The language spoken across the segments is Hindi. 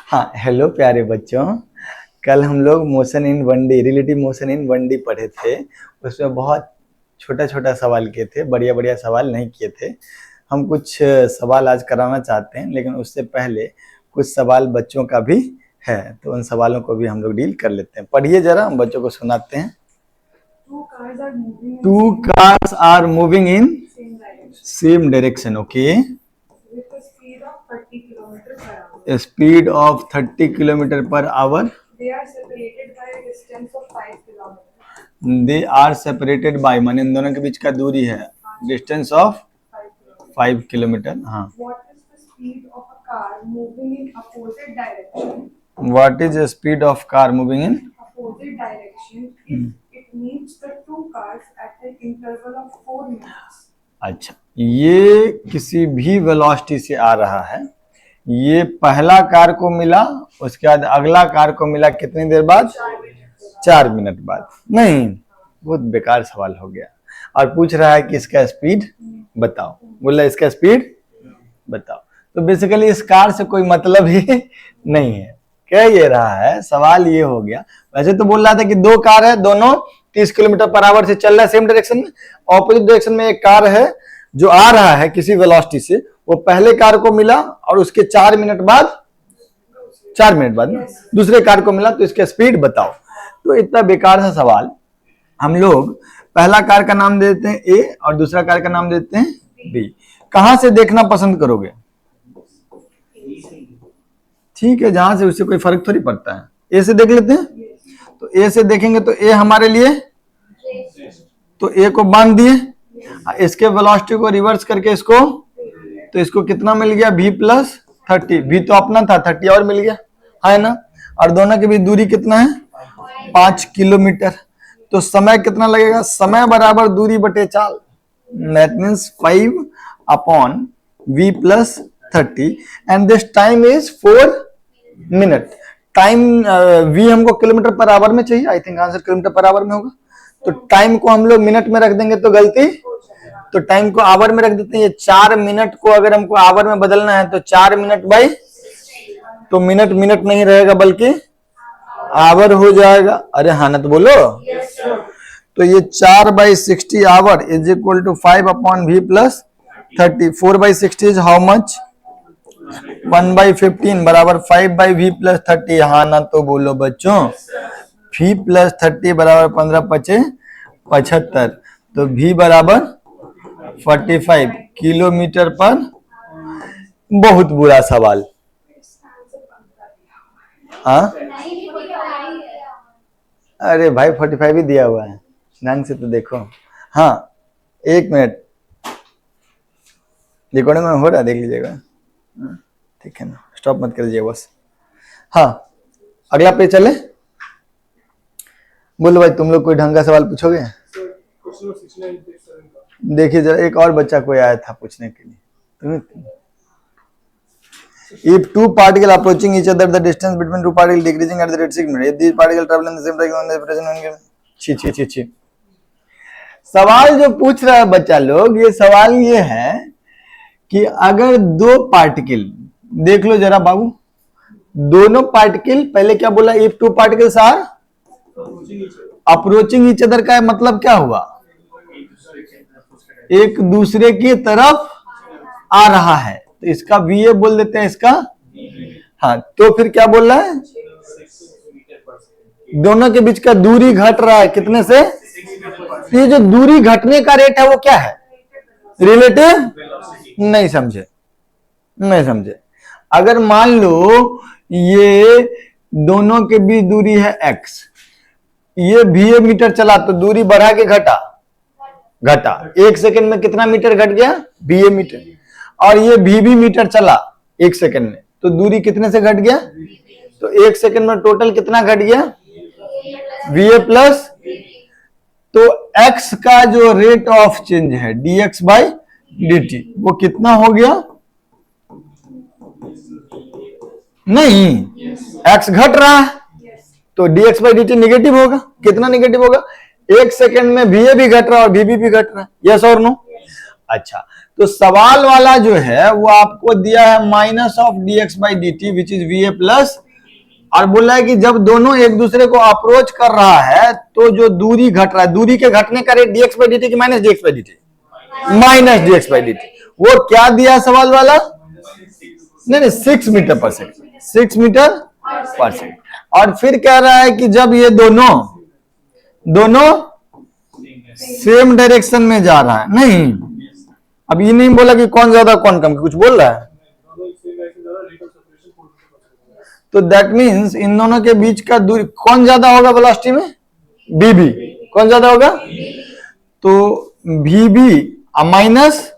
हाँ, हेलो प्यारे बच्चों। कल हम लोग motion in 1D, relative motion in 1D पढ़े थे। उसमें बहुत छोटा छोटा सवाल किए थे, बढ़िया बढ़िया सवाल नहीं किए थे। हम कुछ सवाल आज कराना चाहते हैं, लेकिन उससे पहले कुछ सवाल बच्चों का भी है, तो उन सवालों को भी हम लोग डील कर लेते हैं। पढ़िए जरा, हम बच्चों को सुनाते हैं। Two cars are moving in same direction, okay, speed of 30 kilometer per hour. They are separated by a distance of 5 kilometers. They are separated by, माने इन दोनों के बीच का दूरी है distance of 5 kilometer. हाँ. What is the speed of a car moving in opposite direction? What is the speed of car moving in opposite direction if it meets the two cars at an interval of 4 minutes? अच्छा, ये किसी भी वेलोसिटी से आ रहा है। ये पहला कार को मिला, उसके बाद अगला कार को मिला कितनी देर बाद? 4 मिनट बाद। नहीं, बहुत बेकार सवाल हो गया। और पूछ रहा है कि इसका स्पीड बताओ। बोला इसका स्पीड बताओ, तो बेसिकली इस कार से कोई मतलब ही नहीं है। कह ये रहा है, सवाल ये हो गया। वैसे तो बोल रहा था कि दो कार है, दोनों 30 किलोमीटर पर आवर से चल रहा है सेम डायरेक्शन में। ऑपोजिट डायरेक्शन में एक कार है जो आ रहा है किसी वेलोसिटी से, वो पहले कार को मिला और उसके 4 मिनट बाद दूसरे कार को मिला, तो इसका स्पीड बताओ। तो इतना बेकार सा सवाल। हम लोग पहला कार का नाम देते हैं ए और दूसरा कार का नाम देते हैं बी। कहां से देखना पसंद करोगे? ठीक है, जहां से, उससे कोई फर्क थोड़ी पड़ता है। ए से देख लेते हैं, तो ए से देखेंगे तो ए हमारे लिए, तो ए को बांध दिए, इसके वेलोसिटी को रिवर्स करके इसको, तो इसको कितना मिल गया? v plus 30। v तो अपना था, 30 और मिल गया, है ना। और दोनों के बीच दूरी कितना है? 5 किलोमीटर। तो समय कितना लगेगा? समय बराबर दूरी बटे चाल, that means 5 upon v plus 30 and this time is 4 minute. Time v हमको किलोमीटर पर आवर में चाहिए, I think answer kilometre per our में होगा। तो टाइम को हम लोग मिनट में रख देंगे तो गलती, तो टाइम को आवर में रख देते हैं। ये 4 मिनट को अगर हमको आवर में बदलना है तो 4 मिनट बाई, तो मिनट मिनट नहीं रहेगा बल्कि आवर हो जाएगा। अरे हाँ ना, तो बोलो। तो ये 4/60 hour is equal to 5 upon v plus 30। 4/60 इज हाउ मच? 1/15 बराबर 5/v प्लस 30। हाँ ना, तो बोलो बच्चों। v प्लस 30 बराबर 15×5 = 75। तो v बराबर 45 किलोमीटर पर। बहुत बुरा सवाल। हाँ, अरे भाई 45 ही दिया हुआ है, ढंग से तो देखो। हाँ, 1 मिनट, रिकॉर्डिंग में हो रहा है, देख लीजिएगा, ठीक है ना, स्टॉप मत कर दीजिए बस। हाँ, अगला पे चले। बोलो भाई, तुम लोग कोई ढंग का सवाल पूछोगे? देखिए जरा, एक और बच्चा कोई आया था पूछने के लिए। If two particles approaching each other, the distance between two particles decreasing at the rate 6 minutes. If these particles travel in the same direction, the present छी। सवाल जो पूछ रहा है बच्चा लोग, ये सवाल ये है कि अगर दो पार्टिकल, देख लो जरा बाबू, दोनों पार्टिकल, पहले क्या बोला? If two particles are approaching each other का मतलब क्या हुआ? एक दूसरे की तरफ आ रहा है, तो इसका VA बोल देते हैं, इसका। हाँ, तो फिर क्या बोल रहा है? दोनों के बीच का दूरी घट रहा है, कितने से? ये जो दूरी घटने का रेट है वो क्या है? रिलेटिव। नहीं समझे। अगर मान लो ये दोनों के बीच दूरी है x, ये VA मीटर चला तो दूरी बढ़ा के घटा। 1 सेकंड में कितना मीटर घट गया? VA metre. और ये VB मीटर चला 1 सेकंड में, तो दूरी कितने से घट गया? तो 1 सेकंड में टोटल कितना घट गया? VA प्लस, तो x का जो रेट ऑफ चेंज है dx/dt, वो कितना हो गया? नहीं, x घट रहा है तो dx/dt निगेटिव होगा। कितना निगेटिव होगा? 1 सेकंड में VA भी घट रहा है और VB भी घट रहा है। Yes or no? अच्छा, तो सवाल वाला जो है वो आपको दिया है minus of dx by D T which is va plus, और बोला है कि जब दोनों एक दूसरे को अप्रोच कर रहा है तो जो दूरी घट रहा है, दूरी के घटने का rate dx by D T की minus dx by D T, minus dx by D T. वो क्या दिया सवाल वाला? नहीं 6 metre per second, 6 metre per second. और फिर कह रहा है कि जब ये दोनों सेम डायरेक्शन में जा रहा है, नहीं अब ये नहीं बोला कि कौन ज्यादा कौन कम, कुछ बोल रहा है। तो दैट मीन्स इन दोनों के बीच का दूरी कौन ज्यादा होगा वेलोसिटी में? बीबी। कौन ज्यादा होगा? तो वीबी माइनस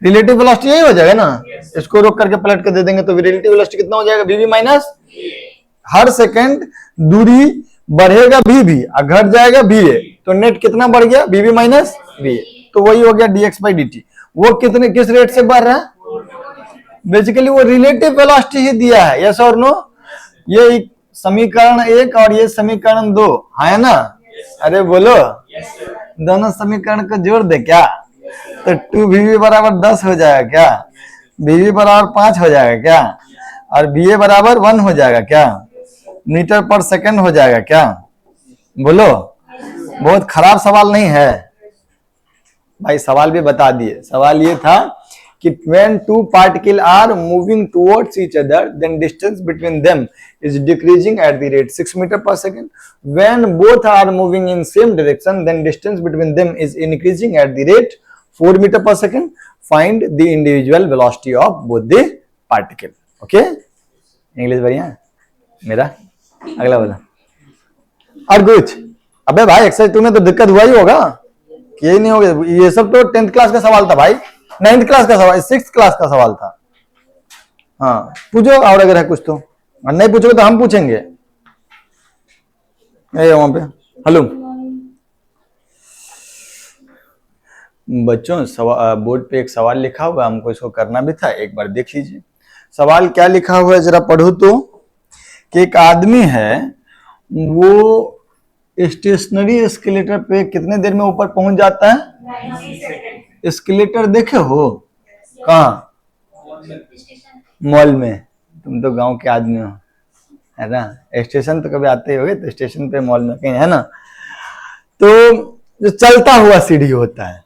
रिलेटिव वेलोसिटी, यही हो जाएगा ना। इसको रोक करके पलट कर दे देंगे तो रिलेटिव वेलोसिटी कितना हो जाएगा? वीबी माइनस, हर सेकंड दूरी बढ़ेगा वीबी और घट जाएगा वीए, तो नेट कितना बढ़ गया? VB minus वीए। तो वही हो गया dx बाई dt। वो किस रेट से बढ़ रहा है? बेसिकली वो रिलेटिव वेलोसिटी ही दिया है, यस और नो। ये समीकरण 1 और ये समीकरण 2 है ना? अरे बोलो, दोनों समीकरण को जोड़ दे क्या? तो 2vv बराबर 10 हो जाएगा क्या? vv बराबर 5 हो जाएगा क्या? और va बराबर 1 हो जाएगा क्या? मीटर पर सेकंड हो जाएगा क्या? बोलो, बहुत खराब सवाल नहीं है भाई। सवाल भी बता दिए। सवाल ये था कि when two particles are moving towards each other, then distance between them is decreasing at the rate 6 meter per second. When both are moving in same direction, then distance between them is increasing at the rate 4 meter per second. Find the individual velocity of both the particle. Okay? English बढ़िया है मेरा। अगला बोला और कुछ। अबे भाई एक्सरसाइज तुम्हें तो दिक्कत हुआ ही होगा, यही नहीं होगा। ये सब तो 10th क्लास का सवाल था भाई, 9th क्लास का सवाल, 6th क्लास का सवाल था। हाँ पूछो, और अगर है कुछ तो, और नहीं पूछोगे तो हम पूछेंगे। वहां पे हेलो बच्चों, बोर्ड पे एक सवाल लिखा हुआ, हमको इसको करना भी था, एक बार देख लीजिए। सवाल क्या लिखा हुआ है जरा पढ़ो तो। कि एक आदमी है, वो स्टेशनरी एस्केलेटर पे कितने देर में ऊपर पहुंच जाता है? एस्केलेटर देखे हो? कहाँ? मॉल में। तुम तो गांव के आदमी हो, है ना? स्टेशन तो कभी आते होगे, तो स्टेशन पे मॉल में कहीं, है ना? तो जो चलता हुआ सीढ़ी होता है,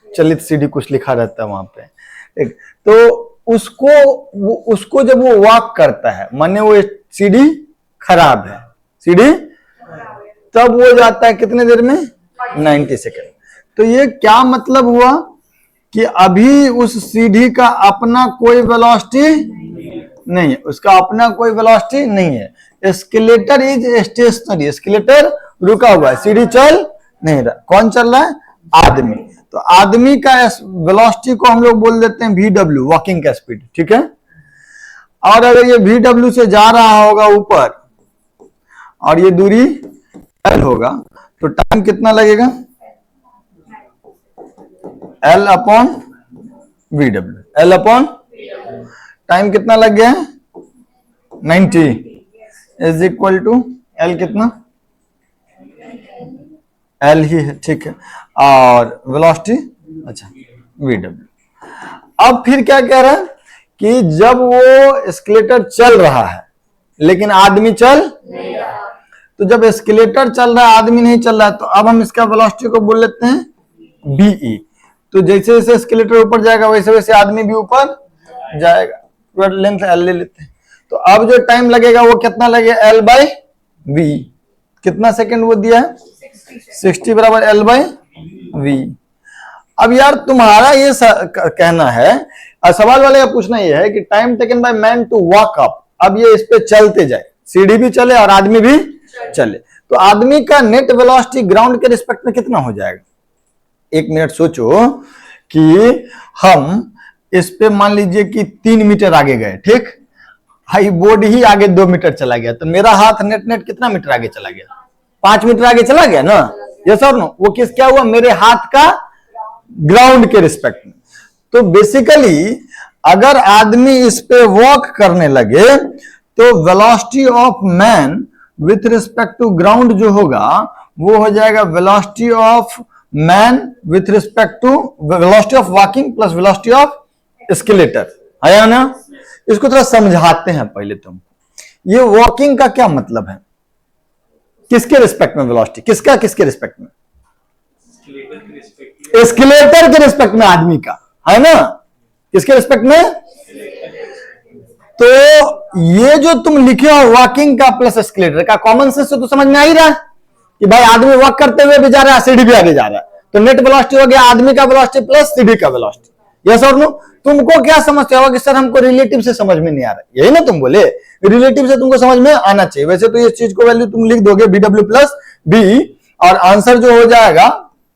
चलित सीढ़ी कुछ लिखा रहता है वहां पे, ठीक। तो उसको जब वो वॉक करता है, माने वो सीढ़ी खराब है, सीढ़ी, तब वो जाता है कितने देर में? 90 सेकेंड। तो ये क्या मतलब हुआ कि अभी उस सीढ़ी का अपना कोई वेलोसिटी नहीं है, उसका अपना कोई वेलोसिटी नहीं है। एस्केलेटर इज स्टेशनरी, एस्केलेटर रुका हुआ है, सीढ़ी चल नहीं रहा। कौन चल रहा है? आदमी। तो आदमी का वेलोसिटी को हम लोग बोल देते हैं VW, वॉकिंग का स्पीड, ठीक है। और अगर ये VW से जा रहा होगा ऊपर और ये दूरी L होगा, तो टाइम कितना लगेगा? L upon VW, L upon time कितना लग गया है? 90 इज इक्वल टू L कितना? L ही है, ठीक है। और वेलोसिटी, अच्छा VW। अब फिर क्या कह रहा है कि जब वो एस्केलेटर चल रहा है लेकिन आदमी चल नहीं रहा, तो जब एस्केलेटर चल रहा है आदमी नहीं चल रहा है, तो अब हम इसका वेलोसिटी को बोल लेते हैं BE। तो जैसे जैसे एस्केलेटर ऊपर जाएगा वैसे वैसे आदमी भी ऊपर जाएगा। लेंथ L ले लेते हैं। तो अब जो टाइम लगेगा वो कितना लगेगा? L by V। कितना सेकंड वो दिया है? 60 बराबर L बाई V। अब यार तुम्हारा ये कहना है, सवाल वाले का पूछना ये है कि time taken by man to walk up, अब ये इस पे चलते जाए, सीढ़ी भी चले और आदमी भी चले, तो आदमी का नेट वेलोसिटी ग्राउंड के रिस्पेक्ट में कितना हो जाएगा? 1 मिनट सोचो कि हम इस पे मान लीजिए कि 3 मीटर आगे गए, ठीक, हाई बोर्ड ही आगे 2 मीटर चला गया, तो मेरा हाथ नेट कितना मीटर आगे चला गया? 5 मीटर आगे चला गया ना, यस और नो? वो क्या हुआ? मेरे हाथ का ग्राउंड के रिस्पेक्ट में। तो बेसिकली अगर आदमी इस पे वॉक करने लगे तो velocity of man with respect to ground जो होगा वो हो जाएगा velocity of man with respect to velocity of walking plus velocity of escalator, आया ना। इसको थोड़ा समझाते हैं पहले तुमको। ये वॉकिंग का क्या मतलब है, किसके रिस्पेक्ट में वेलोसिटी, किसका किसके रिस्पेक्ट में, स्केलेटर के रिस्पेक्ट में आदमी का, है ना, किसके रिस्पेक्ट में। तो ये जो तुम लिखे हो वॉकिंग का प्लस स्केलेटर का, कॉमन सेंस से तो समझ में आ ही रहा है कि भाई आदमी वॉक करते हुए भी जा रहा है, सीढ़ी भी आगे जा रहा है, तो नेट वेलोसिटी हो गया आदमी का वेलोसिटी प्लस सीढ़ी का वेलोसिटी। Yes or no. तुमको क्या समझते हो कि सर हमको रिलेटिव से समझ में नहीं आ रहा, यही ना तुम बोले, रिलेटिव से तुमको समझ में आना चाहिए। वैसे तो ये चीज को वैल्यू तुम लिख दोगे BW प्लस बी, और आंसर जो हो जाएगा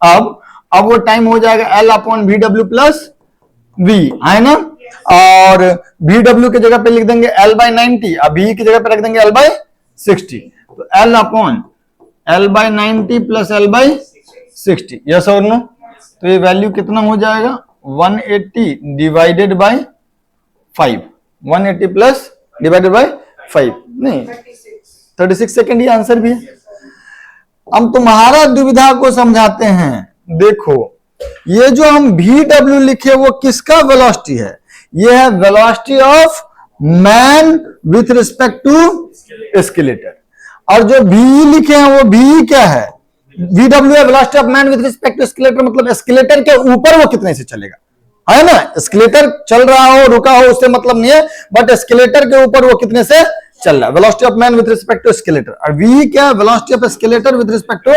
अब वो टाइम हो जाएगा L upon VW plus V, है ना। और VW की जगह पे लिख देंगे L बाई 90, अब V की जगह पे रख देंगे L बाई 60, तो L upon L by 90 plus L by 60, yes or no. तो ये वैल्यू कितना हो जाएगा 180 divided by 5, 180 plus divided by 5, नहीं 36 सेकेंड, ये आंसर भी है। हम तुम्हारा दुविधा को समझाते हैं। देखो ये जो हम VW लिखे वो किसका वेलोसिटी है, ये है velocity of man with respect to escalator, और जो VE लिखे हैं वो VE क्या है, VW है velocity of man with respect to escalator, मतलब स्केलेटर के ऊपर वो कितने से चलेगा, है ना। स्केलेटर चल रहा हो रुका हो उससे मतलब नहीं है, बट स्केलेटर के ऊपर वो कितने से चल रहा है, velocity of man with respect to escalator. और VE क्या है, velocity of escalator with respect to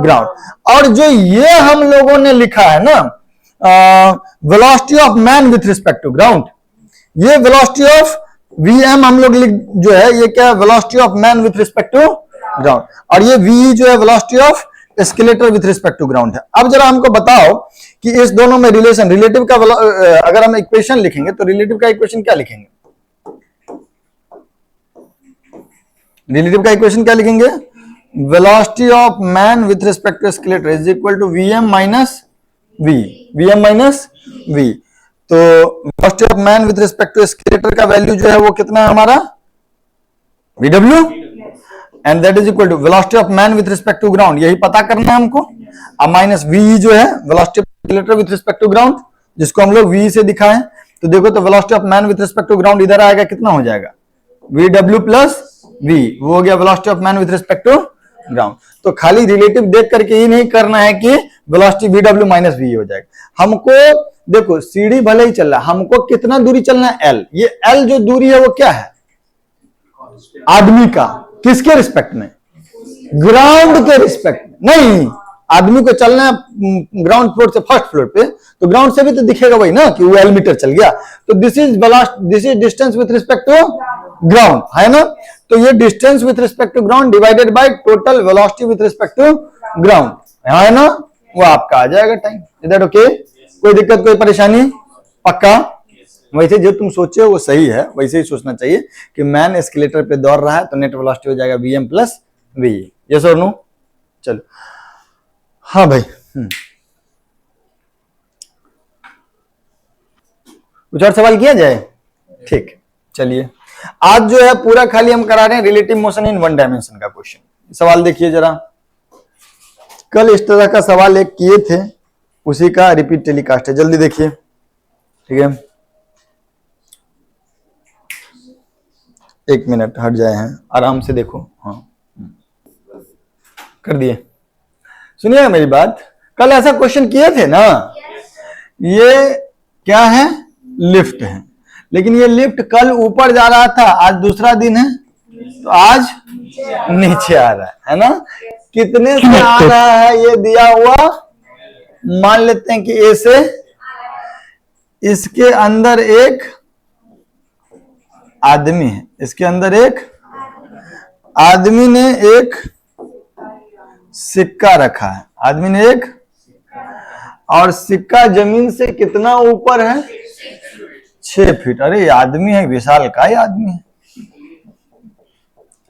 ground. और जो ये हम लोगों ने लिखा है ना velocity of man with respect to ground, ये वेलोसिटी ऑफ VM हम लोग लिख जो है ये क्या है, velocity of man with respect to ground, और ये VE जो है velocity of escalator with respect to ground है। अब जरा हमको बताओ कि इस दोनों में रिलेशन, रिलेटिव का अगर हम इक्वेशन लिखेंगे तो रिलेटिव का इक्वेशन क्या लिखेंगे, रिलेटिव का इक्वेशन क्या लिखेंगे, velocity of man with respect to escalator is equal to VM minus V, VM minus V। तो velocity of man with respect to escalator का वैल्यू जो है वो कितना है हमारा VW, and that is equal to velocity of man with respect to ground, यही पता करना है हमको। अब माइनस VE जो है velocity of escalator with respect to ground, जिसको हम लोग VE से दिखाएं, तो देखो तो velocity of man with respect to ground इधर आएगा, कितना हो जाएगा VW प्लस V, वो हो गया velocity of man with respect to ground. तो खाली रिलेटिव देख करके ही नहीं करना है कि वेलोसिटी VW माइनस V हो जाएगा। हमको देखो सीढ़ी भले ही चल रहा है, हमको कितना दूरी चलना है L, ये L जो दूरी है वो क्या है आदमी का, किसके रिस्पेक्ट में, ग्राउंड के रिस्पेक्ट में। नहीं, आदमी को चलना है ग्राउंड फ्लोर से फर्स्ट फ्लोर पे, तो ग्राउंड से भी तो दिखेगा वही ना कि वो L मीटर चल गया, तो this is distance with respect to ground, है ना। तो ये distance with respect to ground divided by total velocity with respect to ground, है ना, वो आपका आ जाएगा टाइम। इज दैट ओके, कोई दिक्कत कोई परेशानी, पक्का। वैसे जो तुम सोचे हो वो सही है, वैसे ही सोचना चाहिए कि मैन स्केलेटर पे दौड़ रहा है तो नेट वेलोसिटी हो जाएगा VM plus V, yes or no. चलो हाँ भाई, कुछ और सवाल किया जाए, ठीक। चलिए आज जो है पूरा खाली हम करा रहे हैं relative motion in one dimension का क्वेश्चन। सवाल देखिए जरा, कल इस तरह का सवाल एक किए थे, उसी का रिपीट टेलीकास्ट है, जल्दी देखिए, ठीक है। एक मिनट हट जाए हैं, आराम से देखो, हाँ कर दिए। सुनिएगा मेरी बात, कल ऐसा क्वेश्चन किए थे ना, ये क्या है, लिफ्ट है, लेकिन ये लिफ्ट कल ऊपर जा रहा था, आज दूसरा दिन है तो आज नीचे आ रहा है ना। कितने से आ रहा है ये दिया हुआ, मान लेते हैं कि A से, इसके अंदर एक आदमी है, इसके अंदर एक आदमी ने एक सिक्का रखा है, आदमी ने एक, और सिक्का जमीन से कितना ऊपर है 6 फीट। अरे ये आदमी है, विशाल का ही आदमी है,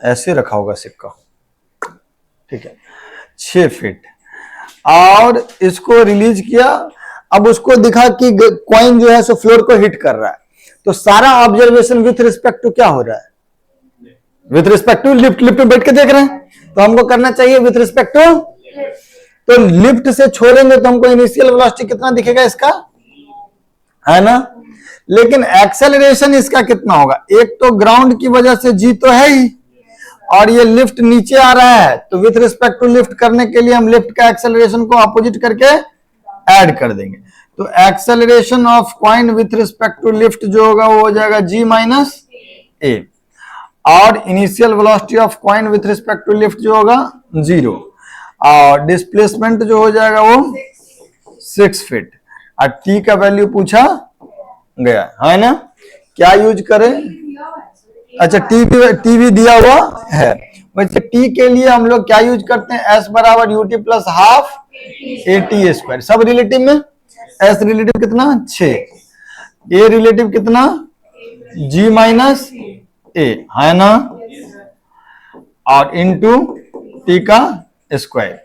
ऐसे रखा होगा सिक्का, ठीक है 6 फीट, और इसको रिलीज किया। अब उसको दिखा कि कॉइन जो है सो फ्लोर को हिट कर रहा है, तो सारा ऑब्जर्वेशन विथ रिस्पेक्ट टू क्या हो रहा है, with respect to lift, lift में बैठ के देख रहे हैं, तो हमको करना चाहिए विथ रिस्पेक्ट टू, तो लिफ्ट से छोड़ेंगे तो हमको इनिशियल वेलोसिटी कितना दिखेगा इसका, है ना। लेकिन एक्सेलरेशन इसका कितना होगा, एक तो ग्राउंड की वजह से जी तो है ही, और ये लिफ्ट नीचे आ रहा है, तो विथ रिस्पेक्ट टू लिफ्ट करने के लिए हम लिफ्ट का एक्सेलरेशन को अपोजिट करके ऐड कर देंगे। तो acceleration of coin with respect to lift जो होगा वो हो जाएगा g माइनस ए, और initial velocity of coin with respect to lift जो होगा 0, और डिस्प्लेसमेंट जो हो जाएगा वो 6 फीट, और टी का वैल्यू पूछा गया है ना। क्या यूज करें, अच्छा टी भी दिया हुआ है। वैसे टी के लिए हम लोग क्या यूज करते हैं, एस बराबर UT plus half A T square. सब रिलेटिव में एस रिलेटिव कितना 6, ए रिलेटिव कितना जी माइनस ए, है ना, और इनटू टी का स्क्वायर।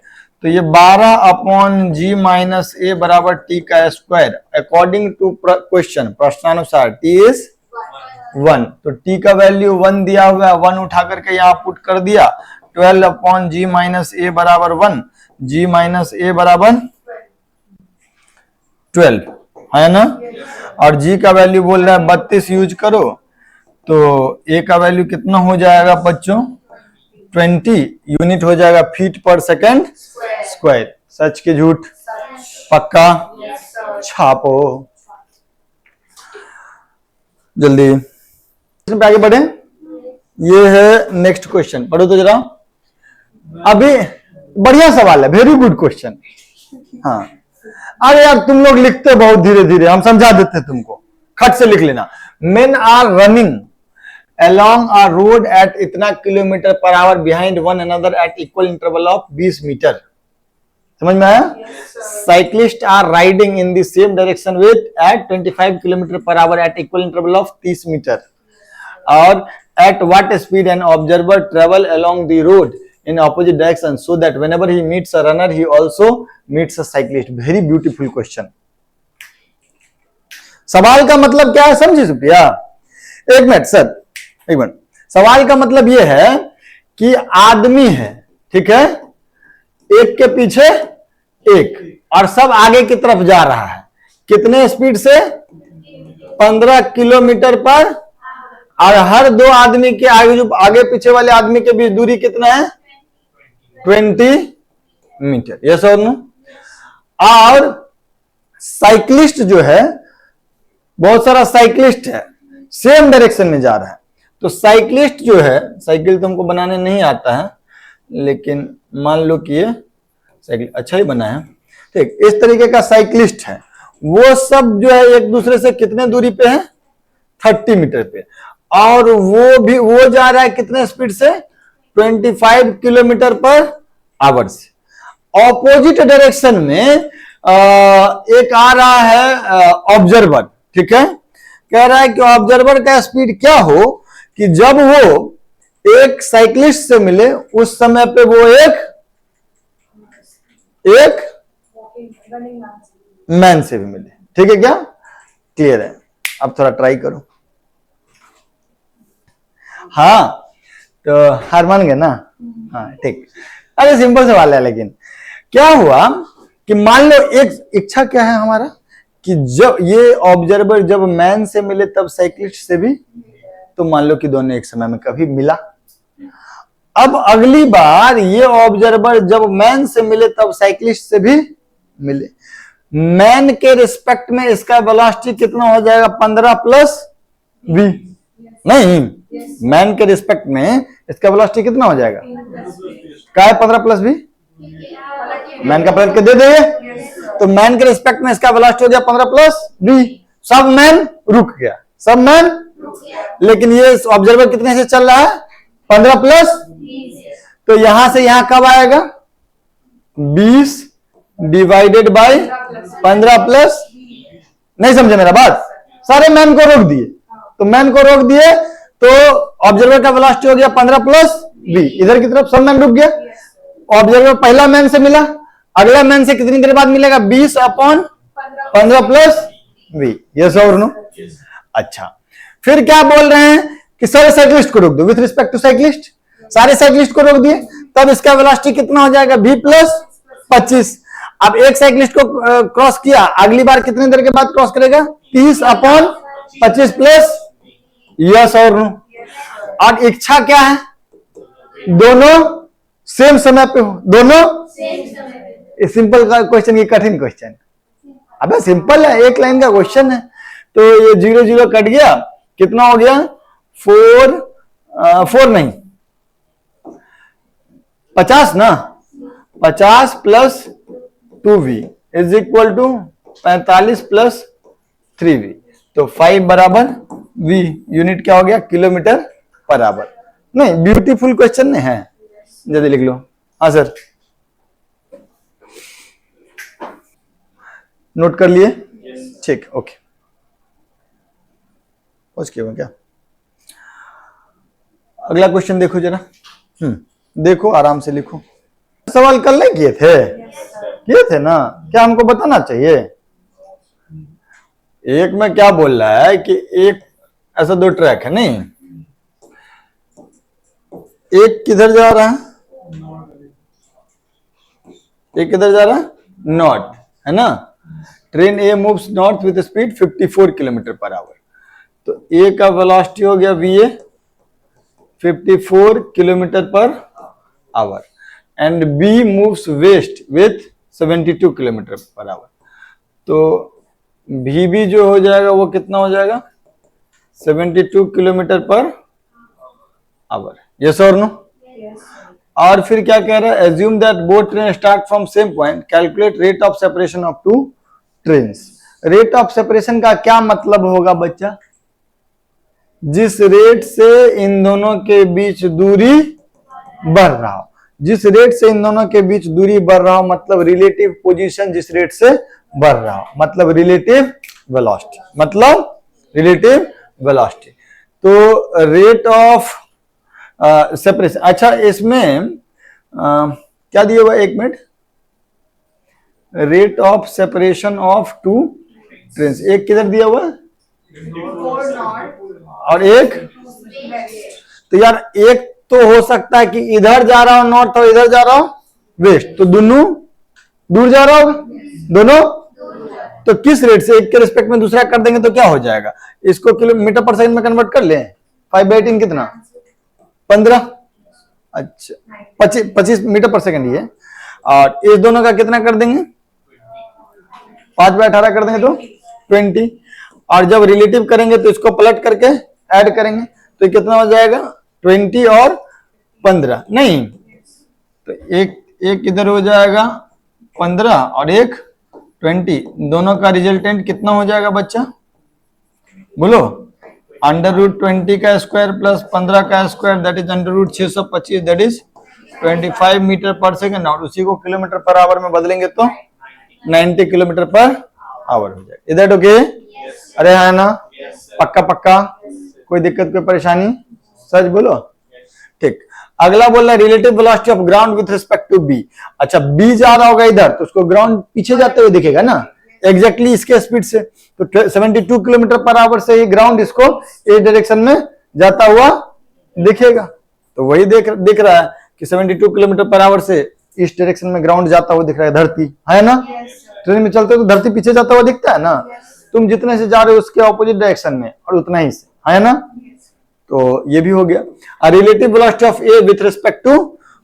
तो ये 12 अपॉन जी माइनस ए बराबर टी का स्क्वायर अकॉर्डिंग टू क्वेश्चन, प्रश्नानुसार टी इज 1। तो टी का वैल्यू 1 दिया हुआ है, 1 उठा करके यहाँ पुट कर दिया। 12 अपॉन जी माइनस ए बराबर 1, जी माइनस ए बराबर 12, है ना। और जी का वैल्यू बोल रहा है 32 यूज करो, तो ए का वैल्यू कितना हो जाएगा बच्चों 20 यूनिट हो जाएगा फीट पर सेकेंड स्क्वायर। सच के झूठ, पक्का, छापो जल्दी। पे आगे बढ़े, ये है नेक्स्ट क्वेश्चन, पढ़ो तो जरा। अभी बढ़िया सवाल है, वेरी गुड क्वेश्चन। हाँ, अरे यार तुम लोग लिखते बहुत धीरे धीरे, हम समझा देते तुमको, खट से लिख लेना। Men are running along a road at इतना kilometre per hour behind one another at equal interval of 20 metre. समझ में आया? Cyclist are riding in the same direction with at 25 kilometre per hour at equal interval of 30 metre, और at what speed an observer travel along the road in opposite direction so that whenever he meets a runner he also meets a cyclist। Very beautiful question। सवाल का मतलब क्या है समझे सुप्रिया? एक मिनट सर, एक मिनट। सवाल का मतलब यह है कि आदमी है, ठीक है, एक के पीछे एक, और सब आगे की तरफ जा रहा है। कितने स्पीड से? 15 किलोमीटर पर, और हर दो आदमी के आगे, जो आगे पीछे वाले आदमी के बीच दूरी कितना है 20 मीटर। Yes or no? और साइक्लिस्ट जो है, बहुत सारा साइक्लिस्ट है, सेम डायरेक्शन में जा रहा है। तो साइक्लिस्ट जो है, साइकिल तुमको बनाने नहीं आता है, लेकिन मान लो कि ये साइकिल अच्छा ही बना है, ठीक, इस तरीके का साइक्लिस्ट है। वो सब जो है एक दूसरे से कितने दूरी पे है 30 मीटर पे, और वो जा रहा है कितने स्पीड से 25 किलोमीटर पर आवर से। ऑपोजिट डायरेक्शन में एक आ रहा है ऑब्जर्वर, ठीक है, कह रहा है कि ऑब्जर्वर का स्पीड क्या हो कि जब वो एक साइक्लिस्ट से मिले उस समय पे वो एक मैन से भी मिले। ठीक है क्या? क्लियर है? अब थोड़ा ट्राई करो। हाँ, तो हार मान गए ना? हाँ ठीक। अरे सिंपल सवाल है, लेकिन क्या हुआ कि मान लो एक इच्छा क्या है हमारा कि जब ये ऑब्जर्वर जब मैन से मिले तब साइक्लिस्ट से भी, तो मान लो कि दोनों एक समय में कभी मिला। अब अगली बार ये ऑब्जर्वर जब मैन से मिले तब साइक्लिस्ट से भी मिले। मैन के रिस्पेक्ट में इसका वेलोसिटी कितना हो जाएगा 15 प्लस v? नहीं, मैन के रिस्पेक्ट में इसका वेलोसिटी कितना हो जाएगा? क्या है 15 प्लस v? मैन का पलट के दे देंगे, तो मैन के रिस्पेक्ट में इसका वेलोसिटी हो जाएगा 15 प्लस v। सब मैन रुक गया, सब मैन, लेकिन ये ऑब्जर्वर कितने से चल रहा है 15 प्लस, तो यहां से यहां कब आएगा 20 डिवाइडेड बाय 15 प्लस। नहीं समझे मेरा बात? सारे मैन को रोक दिए, तो मैन को रोक दिए तो ऑब्जर्वर का वेलोसिटी हो गया 15 प्लस v। इधर की तरफ सब मैन रुक गया। ऑब्जर्वर पहला मैन से मिला, अगला मैन से कितनी देर बाद मिलेगा 20 upon 15 plus v। Yes or no? अच्छा, फिर क्या बोल रहे हैं कि सारे साइक्लिस्ट को रोक दो, विथ रिस्पेक्ट टू साइक्लिस्ट सारे साइक्लिस्ट को रोक दिए, तब इसका वेलोसिटी कितना हो जाएगा v प्लस 25। अब एक साइकिलिस्ट को क्रॉस किया, अगली बार कितने देर के बाद क्रॉस करेगा? 30/25 प्लस, यस और नो। और इच्छा क्या है? दोनों सेम समय पे हो, दोनों सिंपल का क्वेश्चन, ये कठिन क्वेश्चन? अबे सिंपल है, एक लाइन का क्वेश्चन है। तो ये 0 0 कट गया, कितना हो गया? 4 नहीं 50 ना, 50 plus 2v is equal to 45 plus 3v। तो 5 बराबर v, यूनिट क्या हो गया? Kilometre per our. नहीं, ब्यूटीफुल क्वेश्चन नहीं है, जल्दी लिख लो। हाँ सर, नोट कर लिए? ठीक, ओके। पहुंच गए क्या? अगला क्वेश्चन देखो जरा। देखो, आराम से लिखो। सवाल कल नहीं किए थे? किए थे ना? क्या हमको बताना चाहिए? एक में क्या बोल रहा है कि एक ऐसा 2 ट्रैक है, नहीं, एक किधर जा रहा है, एक किधर जा रहा है? नॉर्थ, है ना। Train A moves north with speed 54 kilometre per hour. तो ए का वेलोसिटी हो गया V A 54 kilometre per hour, and B moves west with 72 kilometre per hour. तो भी भी जो हो जाएगा वो कितना हो जाएगा? 72 kilometre per our. Yes or no? और फिर क्या कह रहा है? Assume that both train start from same point, calculate rate of separation of 2 trains. Rate of separation का क्या मतलब होगा बच्चा? जिस रेट से इन दोनों के बीच दूरी बढ़ रहा हो, जिस रेट से इन दोनों के बीच दूरी बढ़ रहा हो, मतलब रिलेटिव पोजीशन जिस रेट से बढ़ रहा हो, मतलब रिलेटिव वेलोसिटी, मतलब रिलेटिव वेलोसिटी। तो रेट ऑफ सेपरेशन। अच्छा, इसमें क्या दिया हुआ? 1 minute. Rate of separation of 2 trains, एक किधर दिया हुआ और एक, तो यार एक तो हो सकता है कि इधर जा रहा हो नॉर्थ और इधर जा रहा हो वेस्ट, तो दोनों दूर जा रहा होगा, दोनों। तो किस रेट से? एक के रिस्पेक्ट में दूसरा कर देंगे तो क्या हो जाएगा? इसको किलोमीटर पर सेकंड में कन्वर्ट कर लें। 5/18 कितना? 15। अच्छा, 25 मीटर पर सेकंड ही है। और इस दोनों का कितना कर देंगे? 5/18 कर देंगे तो 20। और जब रिलेटिव करेंगे तो इसको पलट करके ऐड करेंगे तो कितना हो जाएगा? 20 और 15 नहीं, तो एक इधर हो जाएगा 15 और एक 20, दोनों का रिजल्टेंट कितना हो जाएगा बच्चा? बोलो। √20 का स्क्वायर प्लस 15 का square, that is √625, that is 25 metre per second. और उसी को किलोमीटर पर आवर में बदलेंगे तो 90 किलोमीटर पर आवर हो जाएगा। Is that okay? अरे है ना? पक्का पक्का? कोई दिक्कत, कोई परेशानी? सच बोलो। ठीक, अगला बोल रहा है relative velocity of ground with respect to B. अच्छा, बी जा रहा होगा इधर तो उसको ग्राउंड पीछे जाते हुए दिखेगा ना, एग्जैक्टली इसके स्पीड से। तो 72 किलोमीटर पर आवर से ही ग्राउंड इसको ए डायरेक्शन में जाता हुआ दिखेगा। तो वही दिख रहा है कि 72 किलोमीटर पर आवर से इस डायरेक्शन में ग्राउंड जाता हुआ दिख रहा है, धरती है ना। ट्रेन में चलते तो धरती पीछे जाता हुआ दिखता है ना, तुम जितने से जा रहे हो उसके ऑपोजिट डायरेक्शन में और उतना ही से, है ना। तो ये भी हो गया। Relative velocity of A with respect to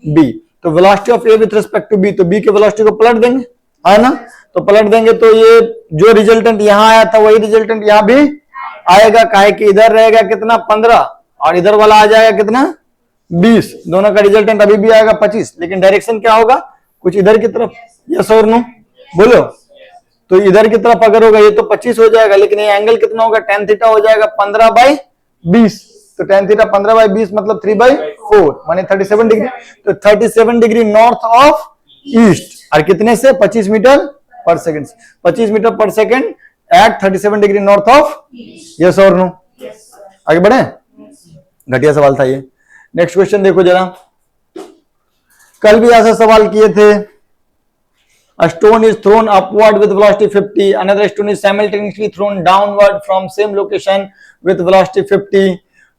B, तो velocity of A with respect to B, तो बी के वेलोसिटी को पलट देंगे, है ना। तो पलट देंगे तो ये जो रिजल्टेंट यहां आया था वही रिजल्टेंट यहां भी आएगा, काहे कि इधर रहेगा कितना 15 और इधर वाला आ जाएगा कितना 20, दोनों का रिजल्टेंट अभी भी आएगा 25, लेकिन डायरेक्शन क्या होगा? कुछ इधर की तरफ। यस और नो बोलो। तो इधर की तरफ अगर होगा ये तो 25 हो जाएगा, लेकिन ये एंगल कितना होगा? tan थीटा हो जाएगा 15/20। तो tan थीटा 15/20 मतलब 3/4 माने 37 डिग्री। तो 37 डिग्री नॉर्थ ऑफ ईस्ट, और कितने से? 25 metre per second. 25 metre per second at 37 degree north of. Yes or no? आगे बढ़े? घटिया सवाल था ये। नेक्स्ट क्वेश्चन देखो जरा, कल भी ऐसा सवाल किए थे। A stone is thrown upward with velocity 50. Another stone is simultaneously thrown downward from same location with velocity 50.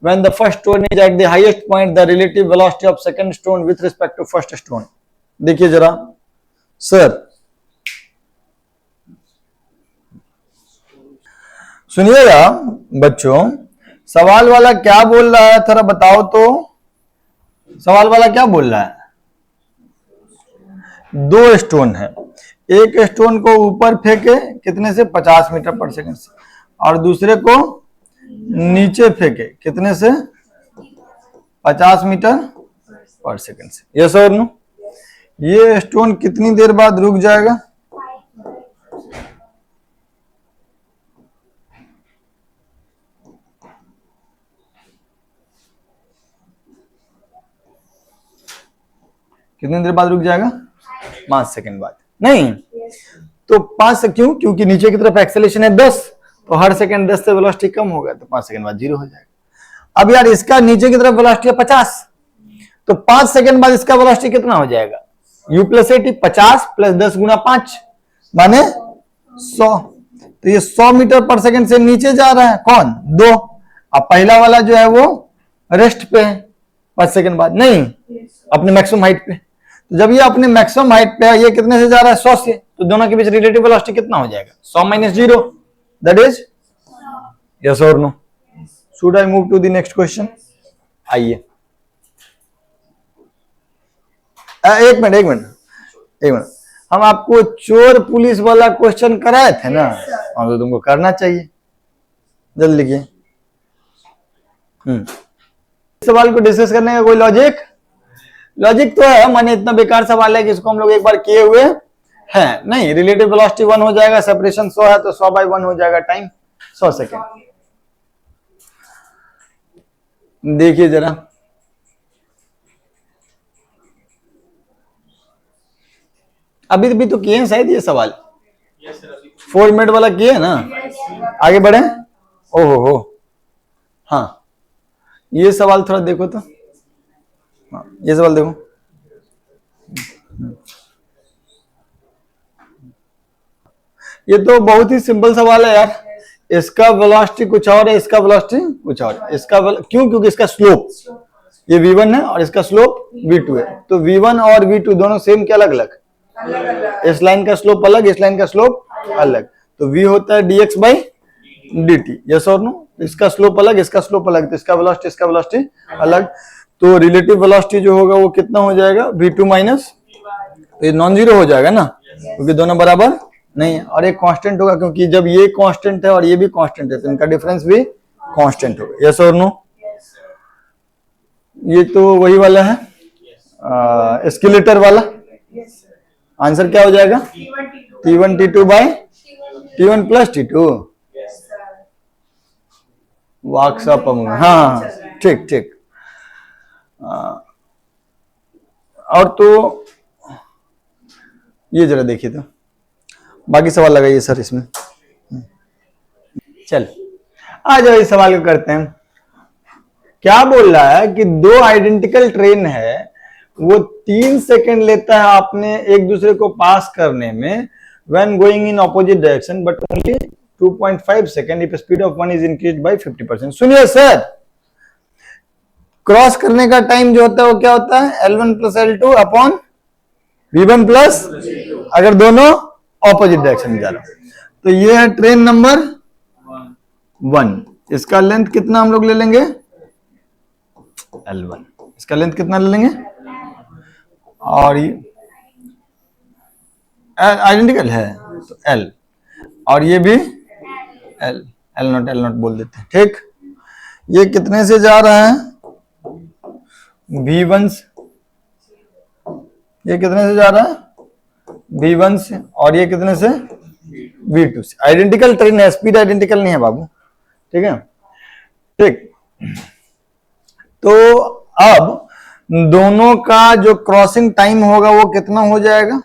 When the first stone is at the highest point, the relative velocity of second stone with respect to first stone. देखिए जरा, सर सुनिएगा बच्चों, सवाल वाला क्या बोल रहा है थोड़ा बताओ तो। सवाल वाला क्या बोल रहा है? 2 स्टोन है, एक स्टोन को ऊपर फेंके कितने से 50 मीटर पर सेकंड से, और दूसरे को नीचे फेंके कितने से 50 मीटर पर सेकंड से। Yes or no? ये स्टोन कितनी देर बाद रुक जाएगा? कितनी देर बाद रुक जाएगा? 5 सेकंड बाद। नहीं तो 5 से क्यों? क्योंकि नीचे की तरफ एक्सेलेरेशन है 10, तो हर सेकंड 10 से वेलोसिटी कम होगा, तो 5 सेकंड बाद 0 हो जाएगा। अब यार इसका नीचे की तरफ वेलोसिटी है 50, तो 5 सेकंड बाद इसका वेलोसिटी कितना हो जाएगा? u प्लस 80, 50 प्लस 10 गुना 5 माने 100। तो ये 100 मीटर पर सेकंड से नीचे जा रहा है कौन? 2। अब पहला वाला जो है वो रेस्ट पे है 5 सेकंड बाद, नहीं अपने मैक्सिमम हाइट पे। तो जब ये अपने मैक्सिमम हाइट पे है, ये कितने से जा रहा है? 100 से, तो दोनों के बीच रिलेटिव वेलोसिटी कितना हो जाएगा? 100 minus 0, that is yes or no? Should I move to the next question? आइए एक मिनट, हम आपको चोर पुलिस वाला क्वेश्चन कराए थे ना, और तो तुमको करना चाहिए, जल्दी लिखिए। सवाल को डिस्कस करने का कोई लॉजिक तो है, माने इतना बेकार सवाल है कि इसको हम लोग एक बार किए हुए हैं। नहीं, रिलेटिव वेलोसिटी 1 हो जाएगा, सेपरेशन 100 है तो 100/1 हो जाएगा, टाइम 100 सेकेंड। देखिए जरा, अभी भी तो किए हैं शायद ये सवाल, 4 मिनट वाला किए ना। आगे बढ़े। ओहो, हाँ ये सवाल थोड़ा देखो तो। हाँ ये सवाल देखो, ये तो बहुत ही सिंपल सवाल है यार। इसका वेलोसिटी कुछ और है, इसका वेलोसिटी कुछ और है। क्यों? क्योंकि इसका स्लोप ये v1 है और इसका स्लोप v2 है, तो v1 और v2 दोनों सेम क्या? अलग अलग। इस लाइन का स्लोप अलग, इस लाइन का स्लोप अलग, तो v होता है dx/dt। Yes or no? इसका स्लोप अलग, इसका स्लोप अलग, तो इसका वेलोसिटी अलग, तो रिलेटिव वेलोसिटी जो होगा वो कितना हो जाएगा? v2 माइनस, ये नॉन जीरो हो जाएगा ना, क्योंकि दोनों बराबर नहीं है, और एक कांस्टेंट होगा, क्योंकि जब ये कांस्टेंट है और ये भी कांस्टेंट है तो इनका डिफरेंस भी कांस्टेंट होगा। Yes or no? ये तो वही वाला है, एस्केलेटर वाला। आंसर क्या हो जाएगा? T1 T2 bye T1 plus T2। WhatsApp, हाँ ठीक। और तो ये जरा देखिए तो, बाकी सवाल लगाइए सर इसमें। चल आ जाओ, इस सवाल को करते हैं। क्या बोल रहा है कि 2 आइडेंटिकल ट्रेन है, वो 3 सेकंड लेता है आपने एक दूसरे को पास करने में when going in opposite direction, but only 2.5 second if speed of one is increased by 50%। सुनिए सर, क्रॉस करने का टाइम जो होता है वो क्या होता है? L1 plus L2 upon V1 plus, अगर दोनों ऑपोजिट डायरेक्शन में जा रहा है। तो ये है ट्रेन नंबर 1, इसका लेंथ कितना हम लोग ले लेंगे? L1। इसका लेंथ कितना ले लेंगे? और ये आइडेंटिकल है तो L, और ये भी L0 बोल देते हैं, ठीक। ये कितने से जा रहा है? V1 से। ये कितने से जा रहा है? V1 से, और ये कितने से? V2 से। आइडेंटिकल ट्रेन है, स्पीड आइडेंटिकल नहीं है बाबू, ठीक है, ठीक। तो अब दोनों का जो क्रॉसिंग टाइम होगा वो कितना हो जाएगा?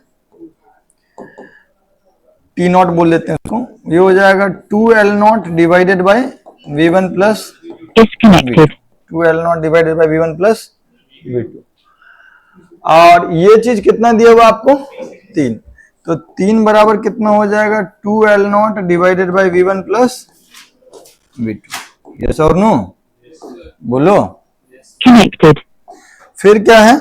T0 बोल लेते हैं उसको। ये हो जाएगा 2L0 divided by V1 plus 2L0 divided by V1 plus V2। और ये चीज कितना दिया हुआ आपको? 3, तो 3 बराबर कितना हो जाएगा? 2L0 divided by V1 plus V2। Yes or no? बोलो। फिर क्या है?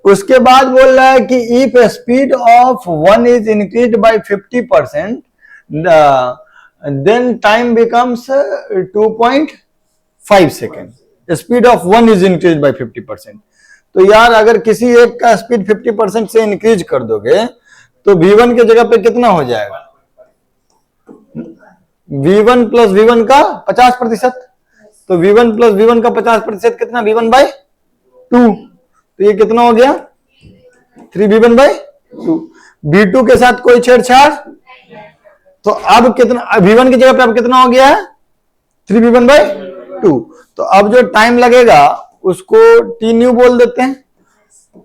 उसके बाद बोल रहा है कि if speed of one is increase by 50%, then time becomes 2.5 second. Speed of one is increase by 50%। तो यार अगर किसी एक का स्पीड 50% से इंक्रीज कर दोगे तो V1 के जगह पे कितना हो जाएगा? V1 प्लस V1 का 50%। तो V1 प्लस V1 का 50% कितना? V1/2। तो ये कितना हो गया? 3V1/2। V2 के साथ कोई छेड़छाड़, तो अब कितना V1 की जगह पे अब कितना हो गया है? 3V1/2। तो अब जो टाइम लगेगा उसको टी न्यू बोल देते हैं।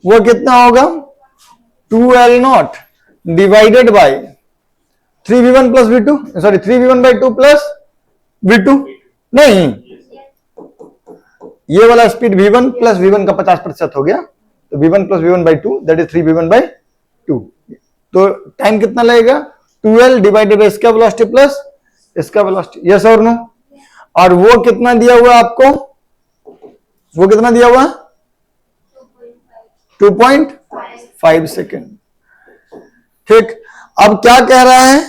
वो कितना होगा? 2L0 divided by 3V1 plus V2, sorry 3V1/2 plus V2। नहीं, ये वाला स्पीड V1 प्लस V1 का 50% हो गया, तो V1 plus V1/2 that is 3V1/2। तो टाइम कितना लगेगा? 2L डिवाइडेड बाय इसका वेलोसिटी प्लस इसका वेलोसिटी। Yes or no? और वो कितना दिया हुआ आपको? वो कितना दिया हुआ? 2.5 सेकेंड। ठीक, अब क्या कह रहा है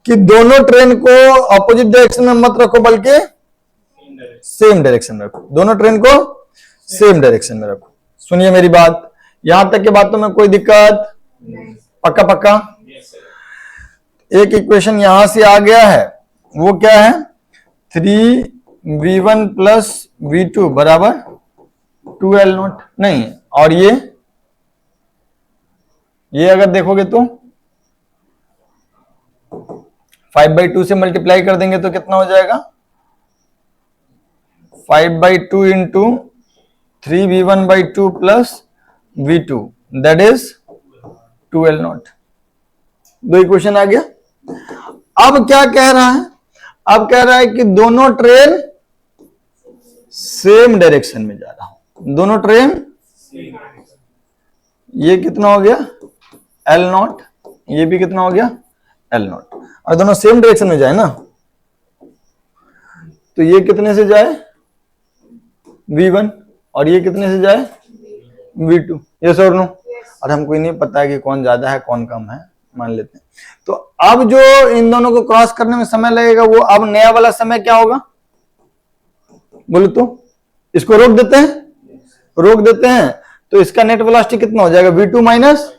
कि दोनों ट्रेन को ऑपोजिट डायरेक्शन में मत रखो बल्कि सेम डायरेक्शन में रखो। दोनों ट्रेन को सेम डायरेक्शन में रखो। सुनिए मेरी बात, यहां तक की बातों में कोई दिक्कत? पक्का पक्का? एक इक्वेशन यहां से आ गया है, वो क्या है? 3V1 प्लस V2 बराबर 2L0। नहीं, और ये अगर देखोगे तो 5/2 से मल्टीप्लाई कर देंगे तो कितना हो जाएगा? 5/2 into 3V1/2 plus V2 that is 2L0। दो इक्वेशन आ गया। अब क्या कह रहा है? अब कह रहा है कि दोनों ट्रेन सेम डायरेक्शन में जा रहा हूं। दोनों ट्रेन, ये कितना हो गया? L0। ये भी कितना हो गया? L0। और दोनों सेम डायरेक्शन में जाए ना, तो ये कितने से जाए? V1। और ये कितने से जाए? V2। Yes or no? और हमको ही नहीं पता है कि कौन ज्यादा है कौन कम है, मान लेते हैं। तो अब जो इन दोनों को क्रॉस करने में समय लगेगा, वो अब नया वाला समय क्या होगा बोलो तो? इसको रोक देते हैं, रोक देते हैं। तो इसका नेट वेलोसिटी कितना हो जाएगा? V2 माइनस,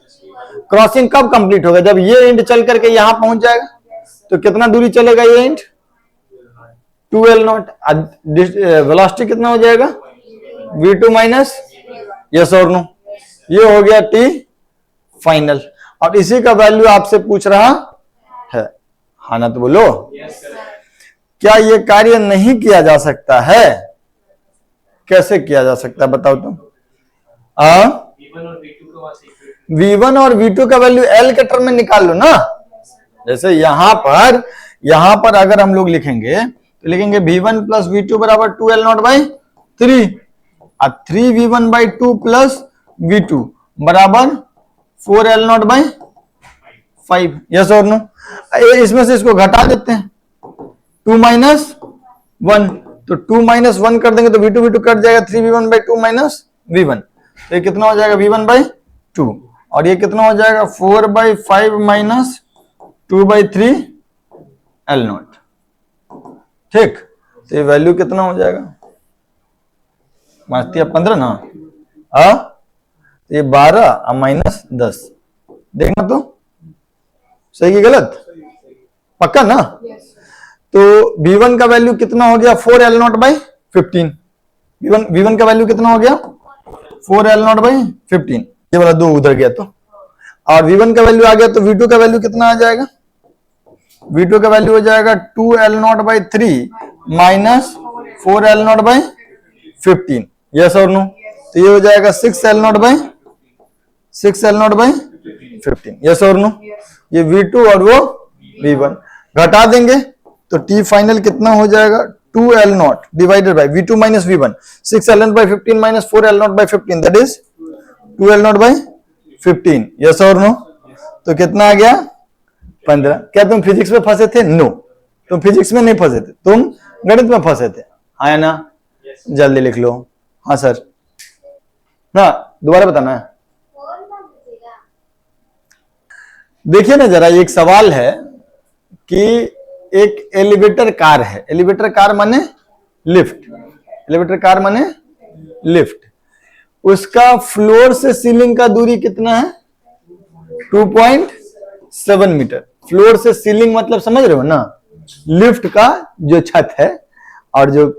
क्रॉसिंग कब कंप्लीट होगा? जब ये एंड चल करके यहां पहुंच जाएगा। तो कितना दूरी चलेगा ये एंड? 2L0। वेलोसिटी कितना हो जाएगा? V2 minus, yes or no? ये हो गया T फाइनल। और इसी का वैल्यू आपसे पूछ रहा है, हाँ ना? तो बोलो क्या ये कार्य नहीं किया जा सकता है? कैसे किया जा सकता है बताओ तुम? V1 और V2 का वैल्यू L के टर्म में निकाल लो ना। जैसे यहां पर अगर हम लोग लिखेंगे तो लिखेंगे V1 प्लस V2 बराबर 2L0/3 और 3V1/2 प्लस V2 बराबर 4L0/5। Yes or no? इसमें से इसको घटा देते हैं, 2 माइनस 1। तो 2 माइनस 1 कर देंगे तो V2 कट जाएगा, 3V1/2 माइनस V1। तो ये कितना हो जाएगा? V1/2। और ये कितना हो जाएगा? 4/5 माइनस 2/3 L0। ठीक, तो ये वैल्यू कितना हो जाएगा? मानती है 15 ना? ये 12 और माइनस 10। देखना तो सही कि गलत? पक्का ना? तो V1 का वैल्यू कितना हो गया? 4L0/15। V1 का वैल्यू कितना हो गया? 4L0/15। ये वाला 2 उधर गया तो, और V1 का वैल्यू आ गया तो V2 का वैल्यू कितना आ जाएगा? V2 का वैल्यू हो जाएगा 2L0/3 minus 4L0/15। Yes or no? तो ये हो जाएगा 6L0/15। Yes or no? ये V2 और वो V1 घटा देंगे तो T फाइनल कितना हो जाएगा? 2L0 divided by V2 minus V1। 6L0/15 minus 4L0/15 that is 2L0/15। Yes or no? तो कितना आ गया? 15। क्या तुम फिजिक्स में फंसे थे? नो, तुम फिजिक्स में नहीं फंसे थे, तुम गणित में फंसे थे। हाँ ना? जल्दी लिख लो। हाँ सर ना, दोबारा बताना है। देखिए ना जरा, एक सवाल है कि एक एलिवेटर कार है, एलिवेटर कार माने लिफ्ट, एलिवेटर कार माने लिफ्ट, उसका फ्लोर से सीलिंग का दूरी कितना है? 2.7 मीटर। फ्लोर से सीलिंग मतलब समझ रहे हो ना, लिफ्ट का जो छत है और जो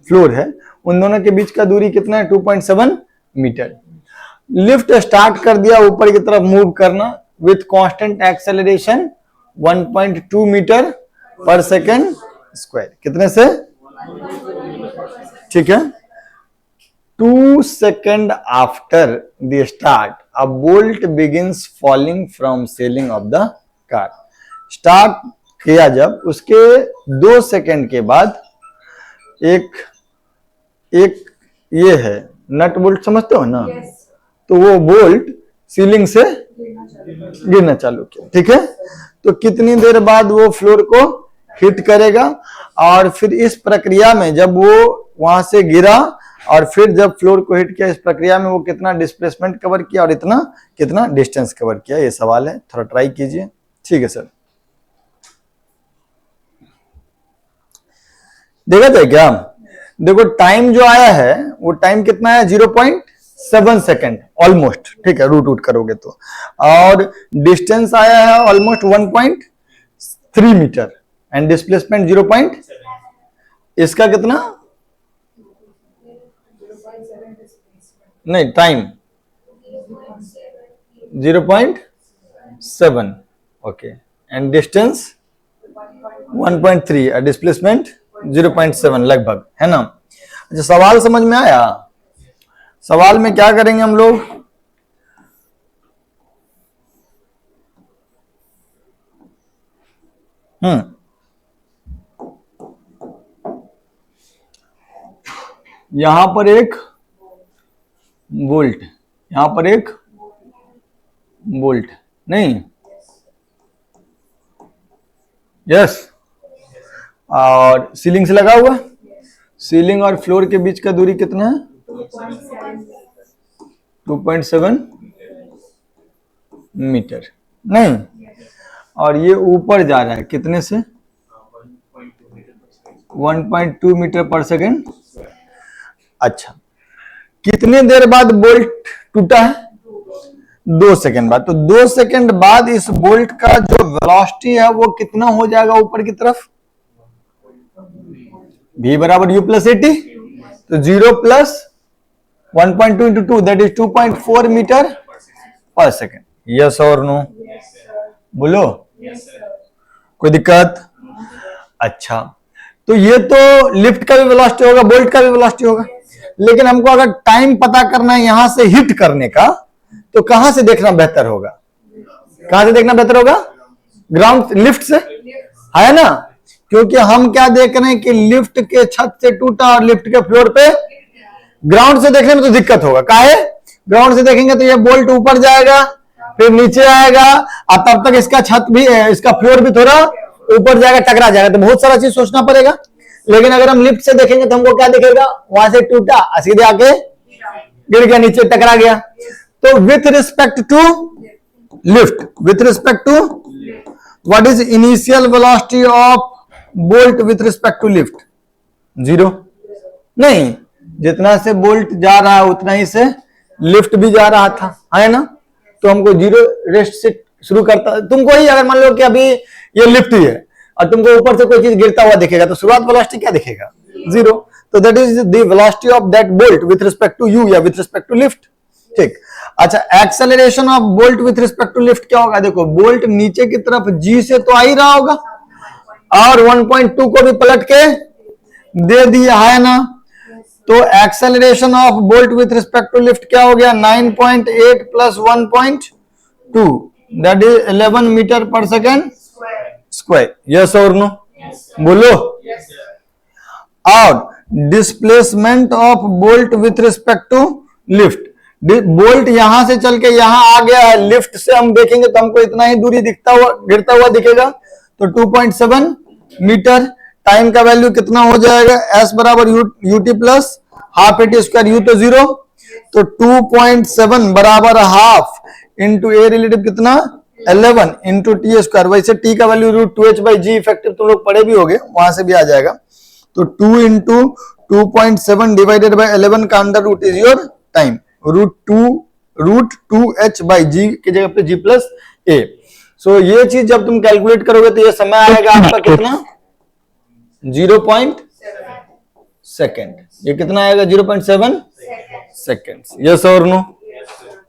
फ्लोर है उन दोनों के बीच का दूरी कितना है? 2.7 मीटर। लिफ्ट स्टार्ट कर दिया ऊपर की तरफ मूव करना with constant acceleration 1.2 metre per second square. कितने से? ठीक है। 2 second after the start a bolt begins falling from ceiling of the car. Start किया जब, उसके 2 सेकेंड के बाद एक ये है नट बोल्ट, समझते हो ना? Yes. तो वो बोल्ट सीलिंग से गिरना चालू किया। ठीक है, तो कितनी देर बाद वो फ्लोर को हिट करेगा, और फिर इस प्रक्रिया में जब वो वहां से गिरा और फिर जब फ्लोर को हिट किया, इस प्रक्रिया में वो कितना डिस्प्लेसमेंट कवर किया और इतना कितना डिस्टेंस कवर किया? ये सवाल है, थोड़ा ट्राई कीजिए। ठीक है सर, देखा जाए क्या? देखो टाइम जो आया है वो टाइम कितना है? 0.7 सेकेंड ऑलमोस्ट। ठीक है, रूट करोगे तो, और डिस्टेंस आया है ऑलमोस्ट 1.3 मीटर एंड डिस्प्लेसमेंट 0. इसका कितना? नहीं, टाइम 0.7, ओके, एंड डिस्टेंस 1.3 और डिस्प्लेसमेंट 0.7 लगभग, है ना? अच्छा, सवाल समझ में आया? सवाल में क्या करेंगे हम लोग? यहां पर एक बोल्ट, यहां पर एक बोल्ट, नहीं? यस, और सीलिंग से लगा हुआ, सीलिंग और फ्लोर के बीच का दूरी कितना है? 2.7 मीटर, नहीं? और ये ऊपर जा रहा है कितने से? 1.2 मीटर पर सेकेंड। अच्छा, कितने देर बाद बोल्ट टूटा है? 2 सेकेंड बाद। तो 2 सेकेंड बाद इस बोल्ट का जो वेलोसिटी है वो कितना हो जाएगा ऊपर की तरफ? v बराबर u प्लस 80, तो 0 plus 1.2 into 2 that is 2.4 metre per second. Yes or no? बोलो, कोई दिक्कत? अच्छा, तो ये तो लिफ्ट का भी वेलोसिटी होगा, बोल्ट का भी वेलोसिटी होगा, लेकिन हमको अगर टाइम पता करना है यहां से हिट करने का, तो कहां से देखना बेहतर होगा? कहां से देखना बेहतर होगा? ग्राउंड, लिफ्ट से, है ना? क्योंकि हम क्या देख रहे हैं कि लिफ्ट के छत से टूटा और लिफ्ट के फ्लोर पे, ग्राउंड से देखने में तो दिक्कत होगा। काहे? ग्राउंड से देखेंगे तो ये बोल्ट ऊपर जाएगा, फिर नीचे आएगा, और तब तक इसका छत भी, इसका फ्लोर भी थोड़ा ऊपर जाएगा, टकरा जाएगा, तो बहुत सारा चीज सोचना पड़ेगा। लेकिन अगर हम लिफ्ट से देखेंगे तो हमको क्या दिखेगा? वहां से टूटा, सीधे आके गिर गया, नीचे टकरा गया। तो with respect to lift, with respect to what is initial velocity of bolt with respect to lift? 0, नहीं? जितना से बोल्ट जा रहा है उतना ही से लिफ्ट भी जा रहा था, है ना? तो हमको 0 रेस्ट से शुरू करता। तुमको ही अगर मान लो कि अभी ये लिफ्ट ही है और तुमको ऊपर से कोई चीज गिरता हुआ दिखेगा, तो शुरुआत वेलोसिटी क्या दिखेगा? 0। तो that is the velocity of that bolt with respect to you या विथ रिस्पेक्ट टू लिफ्ट। ठीक। अच्छा, acceleration of bolt with respect to lift क्या होगा? देखो, बोल्ट नीचे की तरफ जी से तो आ ही रहा होगा, और 1.2 को भी पलट के दे दिया, है ना? तो acceleration of bolt with respect to lift क्या हो गया? 9.8 plus 1.2 that is 11 metre per second square. Yes or no? बोलो। और displacement of bolt with respect to lift, bolt यहां से चल के यहां आ गया है, लिफ्ट से हम देखेंगे तो हमको इतना ही दूरी दिखता हुआ, गिरता हुआ दिखेगा, तो 2.7 मीटर। टाइम का वैल्यू कितना हो जाएगा? s बराबर ut plus half eighty square, u तो 0, तो 2.7 बराबर हाफ इंटू ए रिलेटिव कितना? 11 इंटू टी स्क्वायर, वैसे टी का वैल्यू √2h/g इफेक्टिव तुम लोग पढ़े भी होगे, वहां से भी आ जाएगा। तो 2 इंटू 2.7 डिवाइडेड बाय 11 का under root is your time, √2h/g की जगह पे g प्लस a। सो ये चीज जब तुम कैलकुलेट करोगे तो ये समय आएगा आपका कितना, 0.7 सेकेंड। ये कितना आएगा, 0.7 सेकेंड। यस और नो,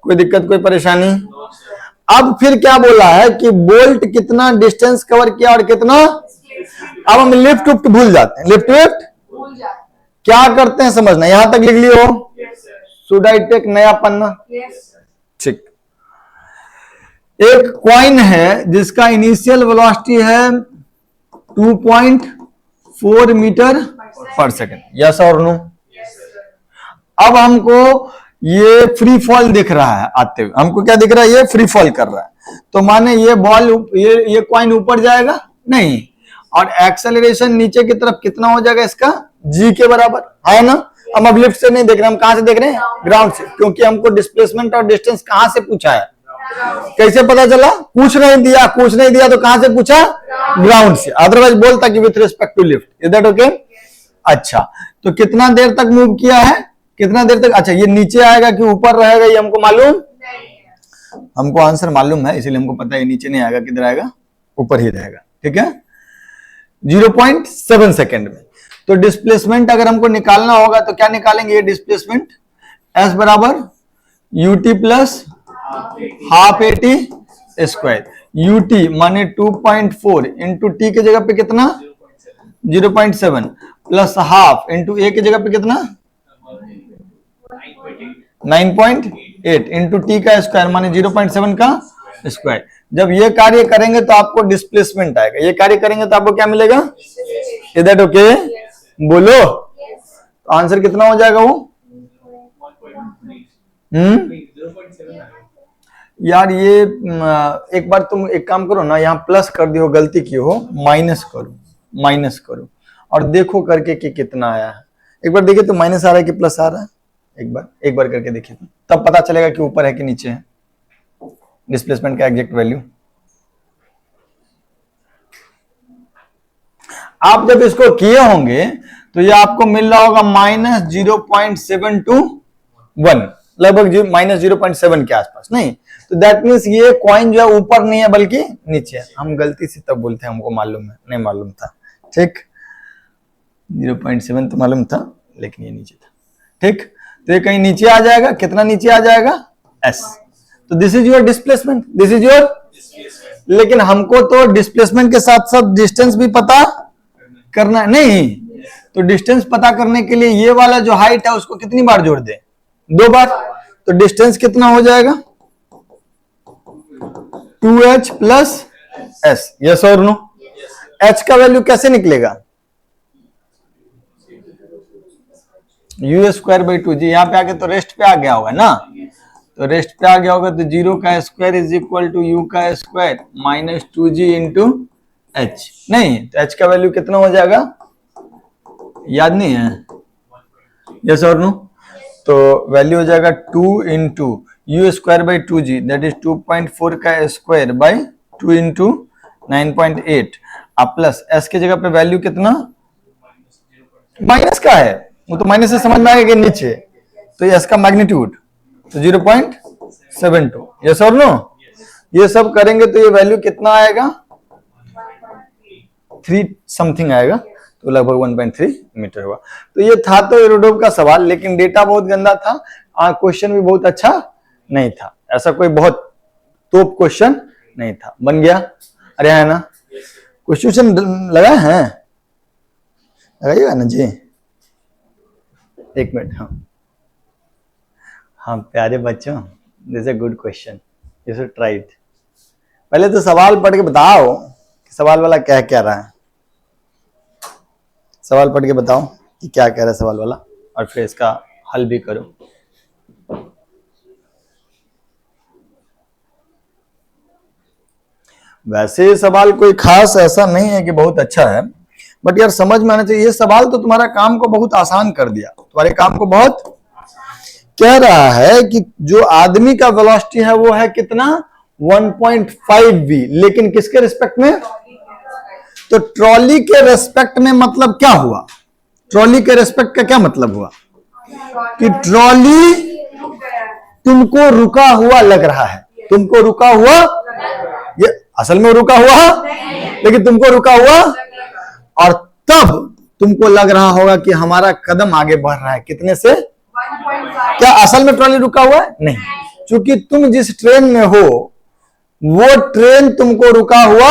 कोई दिक्कत कोई परेशानी? अब फिर क्या बोला है कि बोल्ट कितना डिस्टेंस कवर किया और कितना, अब हम लिफ्ट विफ्ट भूल जाते हैं, लिफ्ट विफ्ट क्या करते हैं समझना, यहां तक लिख लियो। शुड आई टेक नया पन्ना? ठीक। एक कॉइन है जिसका इनिशियल वेलोसिटी है 2.4 metre per second. Yes or no? अब हमको ये फ्री फॉल दिख रहा है आते हुए, हमको क्या दिख रहा है, ये फ्री फॉल कर रहा है। तो माने ये बॉल, ये कॉइन ऊपर जाएगा नहीं, और एक्सेलरेशन नीचे की तरफ कितना हो जाएगा इसका, जी के बराबर है ना। हम लिफ्ट से नहीं देख रहे, हम कहां से देख रहे हैं, ग्राउंड से, क्योंकि हमको डिस्प्लेसमेंट और डिस्टेंस कहां से पूछा है, कैसे पता चला, कुछ नहीं दिया तो कहां से पूछा, ग्राउंड से। अदरवाइज बोलता कि with respect to lift. Is that okay? अच्छा, तो कितना देर तक मूव किया है, कितना देर तक, अच्छा ये नीचे आएगा कि ऊपर रहेगा ये हमको मालूम, हमको आंसर मालूम है, इसीलिए हमको पता है नीचे नहीं आएगा, किधर आएगा, ऊपर ही रहेगा। ठीक है, 0.7 सेकेंड में। तो डिस्प्लेसमेंट अगर हमको निकालना होगा तो क्या निकालेंगे, ये डिस्प्लेसमेंट एस बराबर UT plus half eighty square. UT माने 2.4 इंटू टी की जगह पे कितना, 0.7 प्लस हाफ इंटू ए की जगह पे कितना, 9.8 इंटू टी का स्क्वायर माने 0.7 का स्क्वायर। जब ये कार्य करेंगे तो आपको डिस्प्लेसमेंट आएगा, ये कार्य करेंगे तो आपको क्या मिलेगा, इज दैट ओके? बोलो, तो आंसर कितना हो जाएगा वो, यार ये एक बार तुम एक काम करो ना, यहाँ प्लस कर दियो, गलती की हो, माइनस करो और देखो करके कि कितना आया है। एक बार देखिए तो माइनस आ रहा है कि प्लस आ रहा है, एक बार करके देखिए तो तब पता चलेगा कि ऊपर है कि नीचे है डिस्प्लेसमेंट का एग्जैक्ट वैल्यू। आप जब इसको किए होंगे तो ये आपको मिल रहा होगा -0.721, लगभग -0.7 के आसपास। नहीं तो दैट मीन्स ये कॉइन जो है ऊपर नहीं है बल्कि नीचे है। हम गलती से तब बोलते हैं हमको मालूम है, नहीं मालूम था। ठीक, 0.7 तो मालूम था लेकिन ये नीचे था। ठीक, तो ये कहीं नीचे आ जाएगा, कितना नीचे आ जाएगा, s। तो this is your displacement, this is your, लेकिन हमको तो डिस्प्लेसमेंट के साथ साथ डिस्टेंस भी पता करना है। नहीं तो डिस्टेंस पता करने के लिए ये वाला जो हाइट है उसको कितनी बार जोड़ दे, 2 बार। तो डिस्टेंस कितना हो जाएगा, 2h plus s। Yes or no? h का वैल्यू कैसे निकलेगा, u²/2g। यहाँ पे आके तो रेस्ट पे आ गया होगा ना, तो रेस्ट पे आ गया होगा तो 0 का square is equal to u का square minus 2g into h। नहीं तो h का वैल्यू कितना हो जाएगा, याद नहीं है, यस और नो? तो वैल्यू हो जाएगा 2 इंटू u²/2g दैट इज 2.4 का स्क्वायर बाय 2 इंटू 9.8 अब प्लस s की जगह पे वैल्यू कितना, माइनस का है, वो तो माइनस से समझ में आएगा कि नीचे, तो s का मैग्नीट्यूड तो 0.72। Yes or no? ये सब करेंगे तो ये वैल्यू कितना आएगा, 3 समथिंग आएगा, तो लगभग 1.3 मीटर हुआ। तो ये था तो एरोडोम का सवाल, लेकिन डेटा बहुत गंदा था, क्वेश्चन भी बहुत अच्छा नहीं था, ऐसा कोई बहुत तोप क्वेश्चन नहीं था। बन गया? अरे है ना, क्वेश्चन लगा है, लगाइएगा ना जी, एक मिनट। हाँ प्यारे बच्चों, this a good question, you should try it. पहले तो सवाल पढ़ के बताओ कि सवाल वाला क्या कह रहा है, सवाल पढ़ के बताओ कि क्या कह रहा है सवाल वाला, और फिर इसका हल भी करो। वैसे सवाल कोई खास ऐसा नहीं है कि बहुत अच्छा है, बट यार समझ में आना चाहिए। ये सवाल तो तुम्हारा काम को बहुत आसान कर दिया, तुम्हारे काम को बहुत। कह रहा है कि जो आदमी का वेलोसिटी है वो है कितना, 1.5v, लेकिन किसके रिस्पेक्ट में? तो ट्रॉली के रेस्पेक्ट में मतलब क्या हुआ? ट्रॉली के रेस्पेक्ट का क्या मतलब हुआ? कि ट्रॉली तुमको रुका हुआ लग रहा है, तुमको रुका हुआ, ये असल में रुका हुआ लेकिन तुमको रुका हुआ, और तब तुमको लग रहा होगा कि हमारा कदम आगे बढ़ रहा है। कितने से? क्या असल में ट्रॉली रुका हुआ है? नहीं, क्योंकि तुम जिस ट्रेन में हो वो ट्रेन तुमको रुका हुआ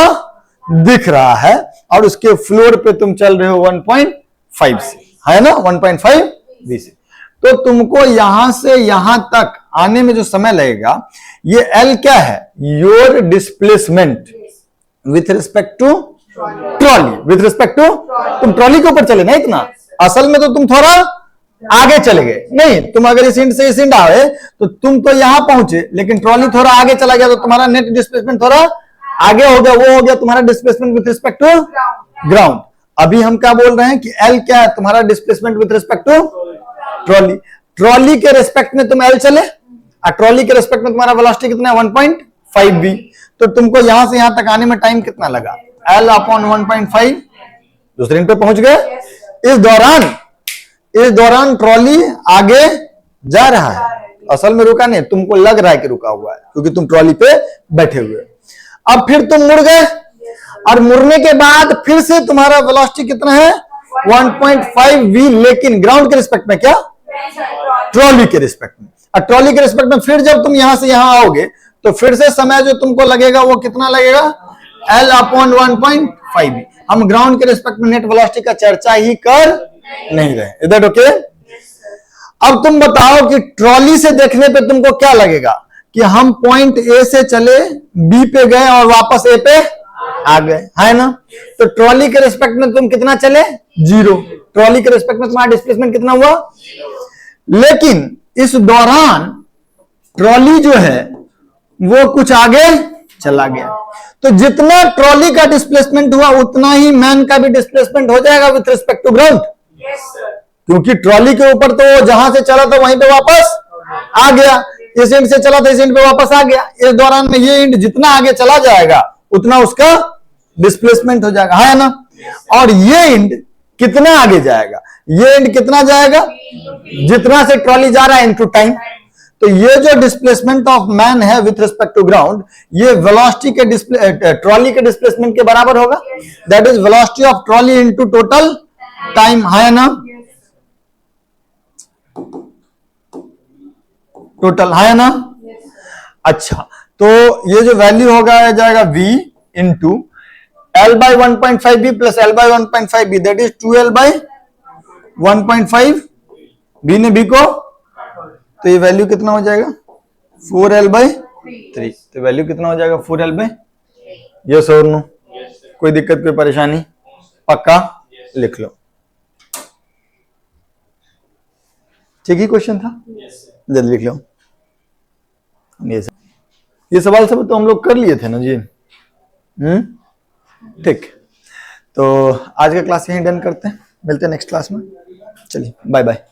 दिख रहा है और उसके फ्लोर पे तुम चल रहे हो 1.5 से, है ना, 1.5v से। तो तुमको यहां से यहां तक आने में जो समय लगेगा, ये L क्या है? Your displacement with respect to trolley, with respect to, तुम ट्रॉली के ऊपर चले ना इतना, असल में तो तुम थोड़ा आगे चले गए। नहीं, तुम अगर इस इंड से इस इंड आए तो तुम तो यहां पहुंचे, लेकिन ट्रॉली थोड़ा आगे चला गया तो तुम्हारा नेट डिस्प्लेसमेंट थोड़ा आगे हो गया, वो हो गया तुम्हारा displacement with respect to ground. अभी हम क्या बोल रहे हैं कि L क्या है? तुम्हारा displacement with respect to trolley. Trolley के रिस्पेक्ट में तुम L चले और ट्रॉली के रिस्पेक्ट में तुम्हारा वेलोसिटी कितना है? 1.5v। तो तुमको यहां से यहां तक आने में टाइम कितना लगा? L अपॉन 1.5, दूसरे इंड पे पहुंच गए। इस दौरान ट्रॉली आगे जा रहा है, असल में रुका नहीं, तुमको लग रहा है कि रुका हुआ है क्योंकि तुम ट्रॉली पे बैठे हुए। अब फिर तुम मुड़ गए और मुड़ने के बाद फिर से तुम्हारा वेलोसिटी कितना है? 1.5v, लेकिन ग्राउंड के रिस्पेक्ट में क्या? ट्रॉली के रिस्पेक्ट में। और ट्रॉली के रिस्पेक्ट में फिर जब तुम यहां से यहां आओगे तो फिर से समय जो तुमको लगेगा वो कितना लगेगा? L upon 1.5v। हम ग्राउंड के रिस्पेक्ट में नेट वेलोसिटी का चर्चा ही कर नहीं रहे। Is that okay? अब तुम बताओ कि ट्रॉली से देखने पे तुमको क्या लगेगा कि हम पॉइंट ए से चले बी पे गए और वापस ए पे आ गए, है ना? तो ट्रॉली के रिस्पेक्ट में तुम कितना चले? 0। ट्रॉली के रिस्पेक्ट में तुम्हारा डिस्प्लेसमेंट कितना हुआ? लेकिन इस दौरान ट्रॉली जो है वो कुछ आगे चला गया, तो जितना ट्रॉली का डिस्प्लेसमेंट हुआ उतना ही मैन का भी डिस्प्लेसमेंट हो जाएगा विथ रिस्पेक्ट टू ग्राउंड, क्योंकि ट्रॉली के ऊपर तो जहां से चला था वहीं पे वापस आ गया, इस एंड से चला था इस एंड पे वापस आ गया। इस दौरान में ये एंड जितना आगे चला जाएगा उतना उसका डिस्प्लेसमेंट हो जाएगा, है ना? और ये एंड कितना आगे जाएगा? ये एंड कितना जाएगा? जितना से ट्रॉली जा रहा है इनटू टाइम। तो ये जो डिस्प्लेसमेंट ऑफ मैन है विथ रिस्पेक्ट टू ग्राउंड, ये वेलोसिटी के ट्रॉली के डिस्प्लेसमेंट के बराबर होगा। That is velocity of trolley into total time, है ना? टोटल, है ना? अच्छा, तो ये जो वैल्यू होगा आ जाएगा v into L by 1.5v plus L by 1.5v, that is 2L by 1.5। b ने b को, तो ये वैल्यू कितना हो जाएगा? 4L by 3। तो वैल्यू कितना हो जाएगा? 4L by, yes or no? कोई दिक्कत, कोई परेशानी? पक्का? लिख लो। ठीक ही क्वेश्चन था, जल्दी लिख लो। ये सवाल सब तो हम लोग कर लिए थे ना जी। ठीक, तो आज का क्लास यहीं डन करते हैं, मिलते हैं नेक्स्ट क्लास में। चलिए, बाय बाय।